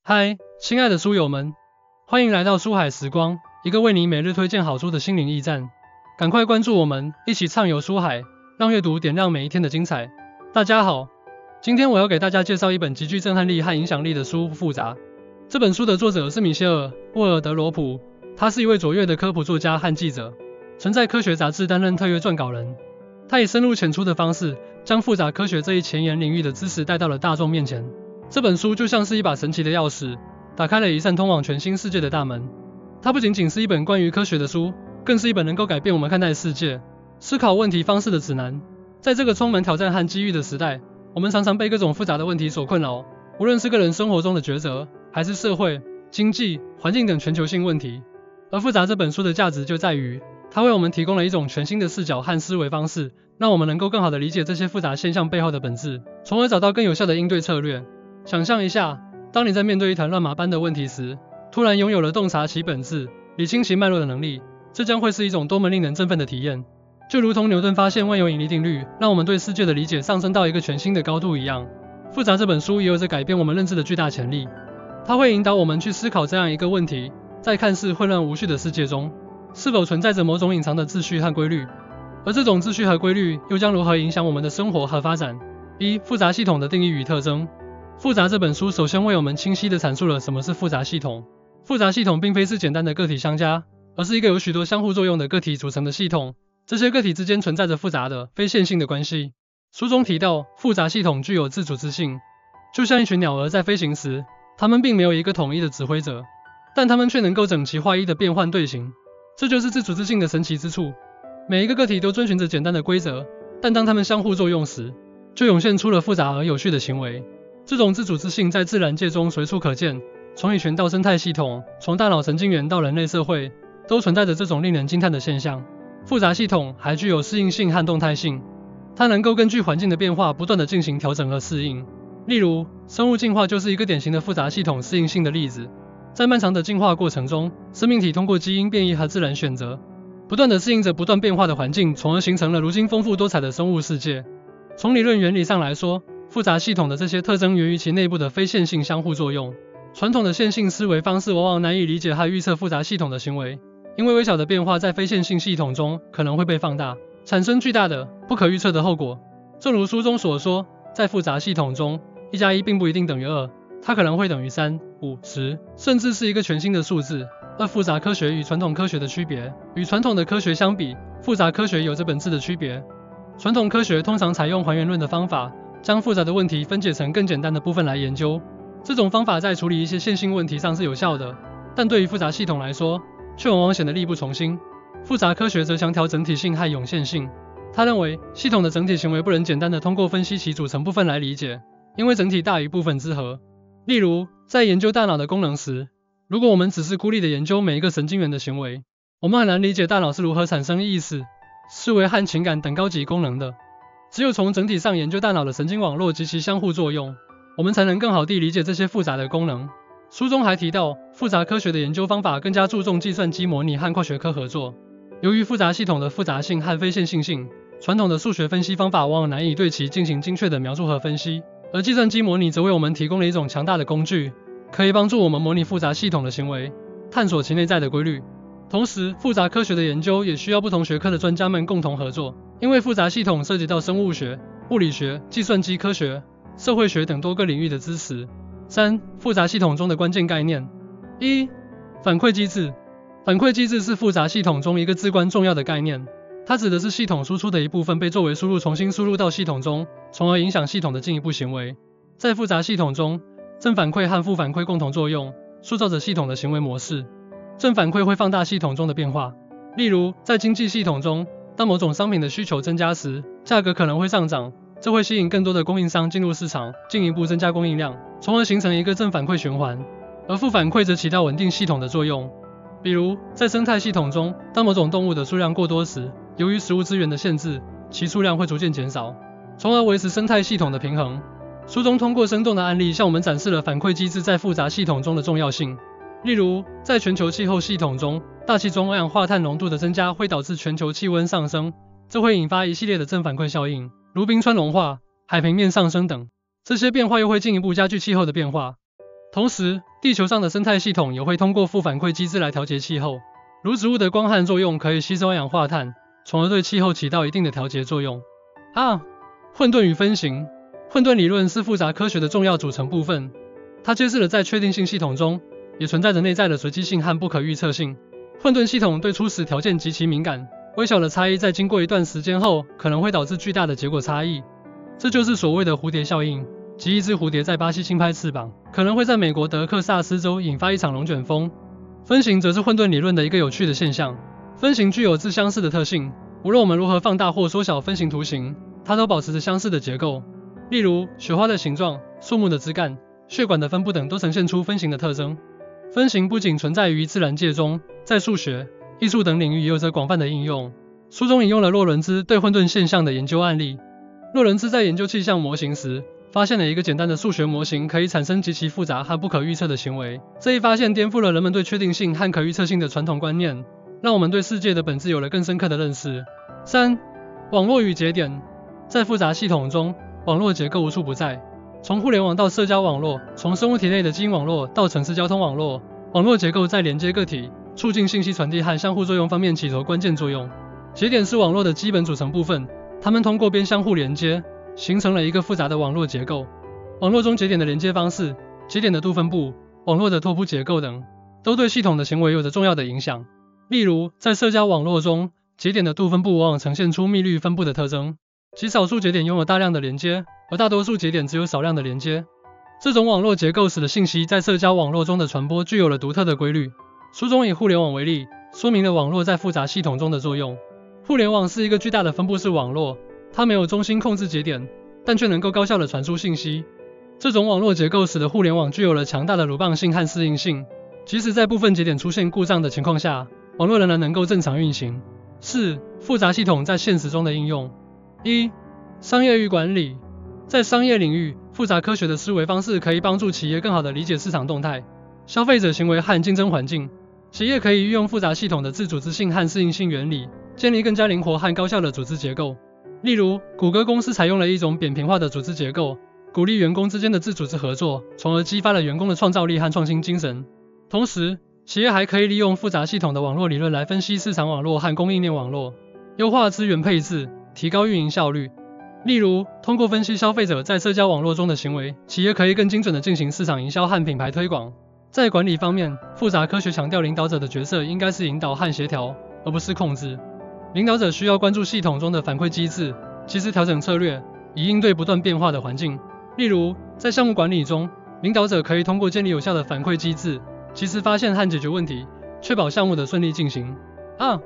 嗨，亲爱的书友们，欢迎来到书海时光，一个为你每日推荐好书的心灵驿站。赶快关注我们，一起畅游书海，让阅读点亮每一天的精彩。大家好，今天我要给大家介绍一本极具震撼力和影响力的书《复杂》。这本书的作者是米歇尔·沃尔德罗普，他是一位卓越的科普作家和记者，曾在科学杂志担任特约撰稿人。他以深入浅出的方式，将复杂科学这一前沿领域的知识带到了大众面前。这本书就像是一把神奇的钥匙，打开了一扇通往全新世界的大门。它不仅仅是一本关于科学的书，更是一本能够改变我们看待世界、思考问题方式的指南。在这个充满挑战和机遇的时代，我们常常被各种复杂的问题所困扰，无论是个人生活中的抉择，还是社会、经济、环境等全球性问题。而《复杂》这本书的价值就在于，它为我们提供了一种全新的视角和思维方式，让我们能够更好地理解这些复杂现象背后的本质，从而找到更有效的应对策略。想象一下，当你在面对一团乱麻般的问题时，突然拥有了洞察其本质、理清其脉络的能力，这将会是一种多么令人振奋的体验。就如同牛顿发现万有引力定律，让我们对世界的理解上升到一个全新的高度一样，《复杂》这本书也有着改变我们认知的巨大潜力。它会引导我们去思考这样一个问题：在看似混乱无序的世界中，是否存在着某种隐藏的秩序和规律？而这种秩序和规律又将如何影响我们的生活和发展？复杂系统的定义与特征。复杂这本书首先为我们清晰地阐述了什么是复杂系统。复杂系统并非是简单的个体相加，而是一个由许多相互作用的个体组成的系统。这些个体之间存在着复杂的、非线性的关系。书中提到，复杂系统具有自组织性，就像一群鸟儿在飞行时，它们并没有一个统一的指挥者，但它们却能够整齐划一地变换队形。这就是自组织性的神奇之处。每一个个体都遵循着简单的规则，但当它们相互作用时，就涌现出了复杂而有序的行为。这种自组织性在自然界中随处可见，从蚁群到生态系统，从大脑神经元到人类社会，都存在着这种令人惊叹的现象。复杂系统还具有适应性和动态性，它能够根据环境的变化不断地进行调整和适应。例如，生物进化就是一个典型的复杂系统适应性的例子。在漫长的进化过程中，生命体通过基因变异和自然选择，不断地适应着不断变化的环境，从而形成了如今丰富多彩的生物世界。从理论原理上来说，复杂系统的这些特征源于其内部的非线性相互作用。传统的线性思维方式往往难以理解和预测复杂系统的行为，因为微小的变化在非线性系统中可能会被放大，产生巨大的、不可预测的后果。正如书中所说，在复杂系统中，1+1并不一定等于2，它可能会等于3、5、10，甚至是一个全新的数字。而复杂科学与传统科学的区别，与传统的科学相比，复杂科学有着本质的区别。传统科学通常采用还原论的方法，将复杂的问题分解成更简单的部分来研究。这种方法在处理一些线性问题上是有效的，但对于复杂系统来说，却往往显得力不从心。复杂科学则强调整体性和涌现性。他认为，系统的整体行为不能简单地通过分析其组成部分来理解，因为整体大于部分之和。例如，在研究大脑的功能时，如果我们只是孤立地研究每一个神经元的行为，我们很难理解大脑是如何产生意识、思维和情感等高级功能的。只有从整体上研究大脑的神经网络及其相互作用，我们才能更好地理解这些复杂的功能。书中还提到，复杂科学的研究方法更加注重计算机模拟和跨学科合作。由于复杂系统的复杂性和非线性性，传统的数学分析方法往往难以对其进行精确的描述和分析，而计算机模拟则为我们提供了一种强大的工具，可以帮助我们模拟复杂系统的行为，探索其内在的规律。同时，复杂科学的研究也需要不同学科的专家们共同合作，因为复杂系统涉及到生物学、物理学、计算机科学、社会学等多个领域的知识。3. 复杂系统中的关键概念。1. 反馈机制。反馈机制是复杂系统中一个至关重要的概念，它指的是系统输出的一部分被作为输入重新输入到系统中，从而影响系统的进一步行为。在复杂系统中，正反馈和负反馈共同作用，塑造着系统的行为模式。正反馈会放大系统中的变化，例如，在经济系统中，当某种商品的需求增加时，价格可能会上涨，这会吸引更多的供应商进入市场，进一步增加供应量，从而形成一个正反馈循环。而负反馈则起到稳定系统的作用。比如，在生态系统中，当某种动物的数量过多时，由于食物资源的限制，其数量会逐渐减少，从而维持生态系统的平衡。书中通过生动的案例向我们展示了反馈机制在复杂系统中的重要性。例如，在全球气候系统中，大气中二氧化碳浓度的增加会导致全球气温上升，这会引发一系列的正反馈效应，如冰川融化、海平面上升等。这些变化又会进一步加剧气候的变化。同时，地球上的生态系统也会通过负反馈机制来调节气候，如植物的光合作用可以吸收二氧化碳，从而对气候起到一定的调节作用。混沌与分形。混沌理论是复杂科学的重要组成部分，它揭示了在确定性系统中也存在着内在的随机性和不可预测性。混沌系统对初始条件极其敏感，微小的差异在经过一段时间后可能会导致巨大的结果差异。这就是所谓的蝴蝶效应，即一只蝴蝶在巴西轻拍翅膀，可能会在美国德克萨斯州引发一场龙卷风。分形则是混沌理论的一个有趣的现象。分形具有自相似的特性，无论我们如何放大或缩小分形图形，它都保持着相似的结构。例如，雪花的形状、树木的枝干、血管的分布等都呈现出分形的特征。分形不仅存在于自然界中，在数学、艺术等领域也有着广泛的应用。书中引用了洛伦兹对混沌现象的研究案例。洛伦兹在研究气象模型时，发现了一个简单的数学模型可以产生极其复杂和不可预测的行为。这一发现颠覆了人们对确定性和可预测性的传统观念，让我们对世界的本质有了更深刻的认识。3. 网络与节点。在复杂系统中，网络结构无处不在。从互联网到社交网络，从生物体内的基因网络到城市交通网络，网络结构在连接个体、促进信息传递和相互作用方面起着关键作用。节点是网络的基本组成部分，它们通过边相互连接，形成了一个复杂的网络结构。网络中节点的连接方式、节点的度分布、网络的拓扑结构等，都对系统的行为有着重要的影响。例如，在社交网络中，节点的度分布往往呈现出密律分布的特征，极少数节点拥有大量的连接，而大多数节点只有少量的连接。这种网络结构使得信息在社交网络中的传播具有了独特的规律。书中以互联网为例，说明了网络在复杂系统中的作用。互联网是一个巨大的分布式网络，它没有中心控制节点，但却能够高效地传输信息。这种网络结构使得互联网具有了强大的鲁棒性和适应性，即使在部分节点出现故障的情况下，网络仍然能够正常运行。4. 复杂系统在现实中的应用。1. 商业与管理。在商业领域，复杂科学的思维方式可以帮助企业更好地理解市场动态、消费者行为和竞争环境。企业可以运用复杂系统的自组织性和适应性原理，建立更加灵活和高效的组织结构。例如，谷歌公司采用了一种扁平化的组织结构，鼓励员工之间的自组织合作，从而激发了员工的创造力和创新精神。同时，企业还可以利用复杂系统的网络理论来分析市场网络和供应链网络，优化资源配置，提高运营效率。例如，通过分析消费者在社交网络中的行为，企业可以更精准地进行市场营销和品牌推广。在管理方面，复杂科学强调领导者的角色应该是引导和协调，而不是控制。领导者需要关注系统中的反馈机制，及时调整策略，以应对不断变化的环境。例如，在项目管理中，领导者可以通过建立有效的反馈机制，及时发现和解决问题，确保项目的顺利进行。2.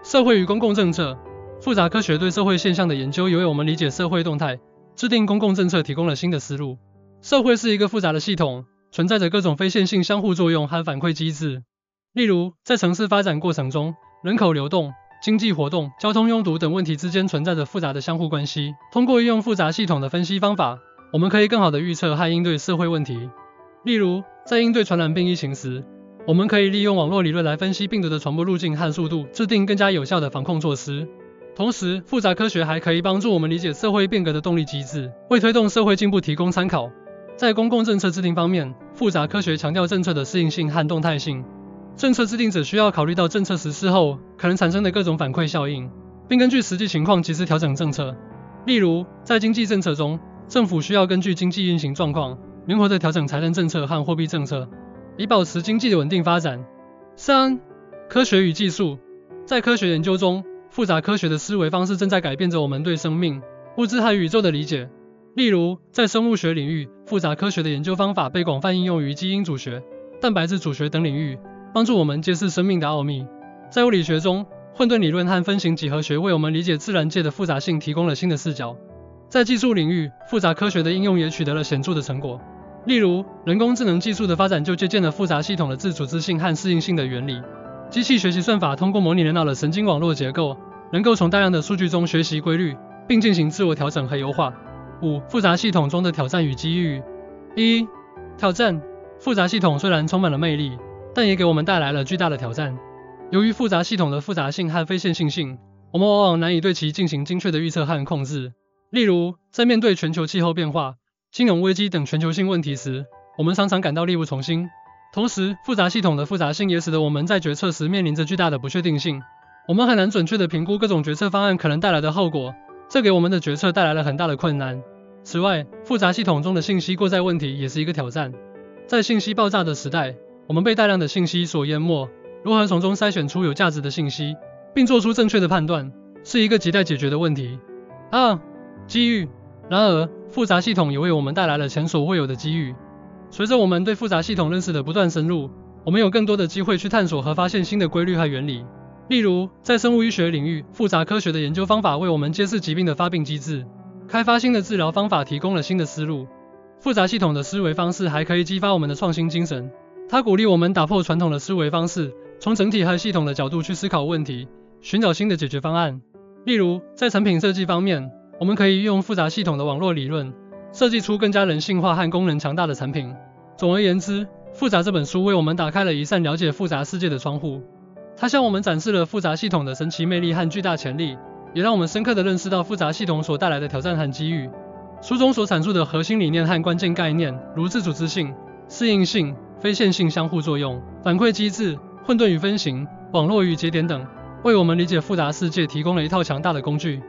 社会与公共政策。复杂科学对社会现象的研究有为我们理解社会动态、制定公共政策提供了新的思路。社会是一个复杂的系统，存在着各种非线性相互作用和反馈机制。例如，在城市发展过程中，人口流动、经济活动、交通拥堵等问题之间存在着复杂的相互关系。通过运用复杂系统的分析方法，我们可以更好地预测和应对社会问题。例如，在应对传染病疫情时，我们可以利用网络理论来分析病毒的传播路径和速度，制定更加有效的防控措施。同时，复杂科学还可以帮助我们理解社会变革的动力机制，为推动社会进步提供参考。在公共政策制定方面，复杂科学强调政策的适应性和动态性。政策制定者需要考虑到政策实施后可能产生的各种反馈效应，并根据实际情况及时调整政策。例如，在经济政策中，政府需要根据经济运行状况，灵活地调整财政政策和货币政策，以保持经济的稳定发展。3. 科学与技术。在科学研究中，复杂科学的思维方式正在改变着我们对生命、物质和宇宙的理解。例如，在生物学领域，复杂科学的研究方法被广泛应用于基因组学、蛋白质组学等领域，帮助我们揭示生命的奥秘。在物理学中，混沌理论和分形几何学为我们理解自然界的复杂性提供了新的视角。在技术领域，复杂科学的应用也取得了显著的成果。例如，人工智能技术的发展就借鉴了复杂系统的自组织性和适应性的原理。机器学习算法通过模拟人脑的神经网络结构，能够从大量的数据中学习规律，并进行自我调整和优化。5. 复杂系统中的挑战与机遇。1. 挑战。复杂系统虽然充满了魅力，但也给我们带来了巨大的挑战。由于复杂系统的复杂性和非线性性，我们往往难以对其进行精确的预测和控制。例如，在面对全球气候变化、金融危机等全球性问题时，我们常常感到力不从心。同时，复杂系统的复杂性也使得我们在决策时面临着巨大的不确定性。我们很难准确地评估各种决策方案可能带来的后果，这给我们的决策带来了很大的困难。此外，复杂系统中的信息过载问题也是一个挑战。在信息爆炸的时代，我们被大量的信息所淹没，如何从中筛选出有价值的信息，并做出正确的判断，是一个亟待解决的问题。机遇。然而，复杂系统也为我们带来了前所未有的机遇。随着我们对复杂系统认识的不断深入，我们有更多的机会去探索和发现新的规律和原理。例如，在生物医学领域，复杂科学的研究方法为我们揭示疾病的发病机制，开发新的治疗方法提供了新的思路。复杂系统的思维方式还可以激发我们的创新精神，它鼓励我们打破传统的思维方式，从整体和系统的角度去思考问题，寻找新的解决方案。例如，在产品设计方面，我们可以运用复杂系统的网络理论，设计出更加人性化和功能强大的产品。总而言之，《复杂》这本书为我们打开了一扇了解复杂世界的窗户，它向我们展示了复杂系统的神奇魅力和巨大潜力，也让我们深刻地认识到复杂系统所带来的挑战和机遇。书中所阐述的核心理念和关键概念，如自组织性、适应性、非线性相互作用、反馈机制、混沌与分形、网络与节点等，为我们理解复杂世界提供了一套强大的工具。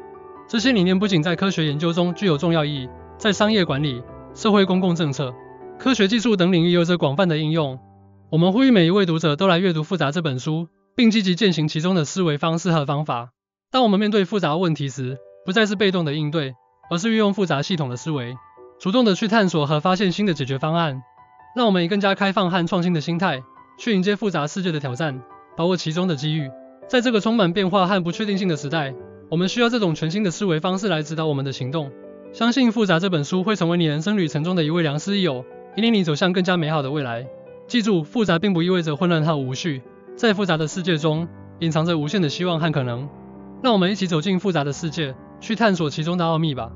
这些理念不仅在科学研究中具有重要意义，在商业管理、社会公共政策、科学技术等领域有着广泛的应用。我们呼吁每一位读者都来阅读《复杂》这本书，并积极践行其中的思维方式和方法。当我们面对复杂问题时，不再是被动的应对，而是运用复杂系统的思维，主动的去探索和发现新的解决方案。让我们以更加开放和创新的心态，去迎接复杂世界的挑战，把握其中的机遇。在这个充满变化和不确定性的时代，我们需要这种全新的思维方式来指导我们的行动。相信《复杂》这本书会成为你人生旅程中的一位良师益友，引领你走向更加美好的未来。记住，复杂并不意味着混乱和无序，在复杂的世界中，隐藏着无限的希望和可能。让我们一起走进复杂的世界，去探索其中的奥秘吧。